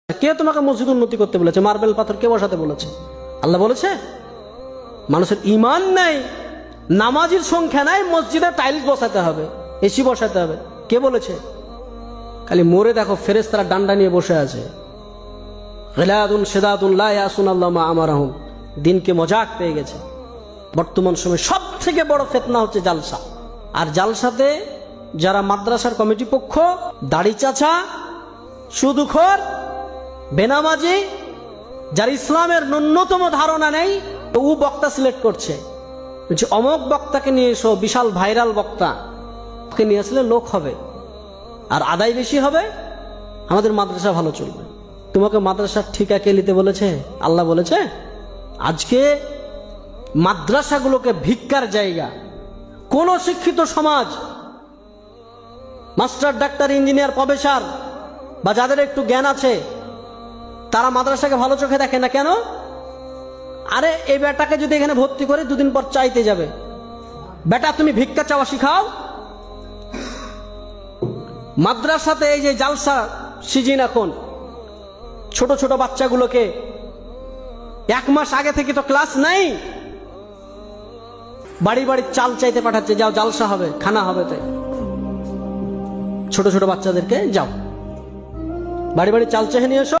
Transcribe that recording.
কে তোমাকে মসজিদ উন্নতি করতে বলেছে? মার্বেল পাথর কে বসাতে বলেছে? আল্লাহ বলেছে? মানুষের ইমান নেই, নামাজের সংখ্যা নাই, মসজিদে টাইলস বসাতে হবে, এসি বসাতে হবে, কে বলেছে? খালি মোরে দেখো, ফেরেশতারা ডান্ডা নিয়ে বসে আছে। গিলাদুন শিদাদুন লা ইয়াসুনাল্লাহ মা আমারাহুম। দিনকে মজাক পেয়ে গেছে। বর্তমান সময়ে সব থেকে বড় ফিতনা হচ্ছে জালসা। আর জালসাতে যারা মাদ্রাসার কমিটি পক্ষ, দাড়ি চাচা, সুদখোর, বেনামাজি, যার ইসলামের ন্যূনতম ধারণা নেই, ও বক্তা সিলেক্ট করছে যে অমক বক্তাকে নিয়ে এসো, বিশাল ভাইরাল বক্তা, ওকে নিয়ে আসলে লোক হবে আর আদায় বেশি হবে, আমাদের মাদ্রাসা ভালো চলবে। তোমাকে মাদ্রাসার ঠিকা কে নিতে বলেছে? আল্লাহ বলেছে? আজকে মাদ্রাসাগুলোকে ভিক্ষার জায়গা। কোন শিক্ষিত সমাজ, মাস্টার, ডাক্তার, ইঞ্জিনিয়ার, প্রফেসর বা যাদের একটু জ্ঞান আছে, তারা মাদ্রাসাকে ভালো চোখে দেখে না। কেন? আরে এই বেটাকে যদি এখানে ভর্তি করে দুদিন পর চাইতে যাবে, বেটা তুমি ভিক্ষা চাওয়া শিখাও। মাদ্রাসাতে এই যে জালসা সিজন, এখন ছোট ছোট বাচ্চাগুলোকে 1 মাস আগে থেকে তো ক্লাস নাই, বাড়ি বাড়ি চাল চাইতে পাঠাচ্ছে, যাও জালসা হবে, খানা হবে। তাই ছোট ছোট বাচ্চাদেরকে যাও বাড়ি বাড়ি চাল চেয়ে নিয়ে এসো।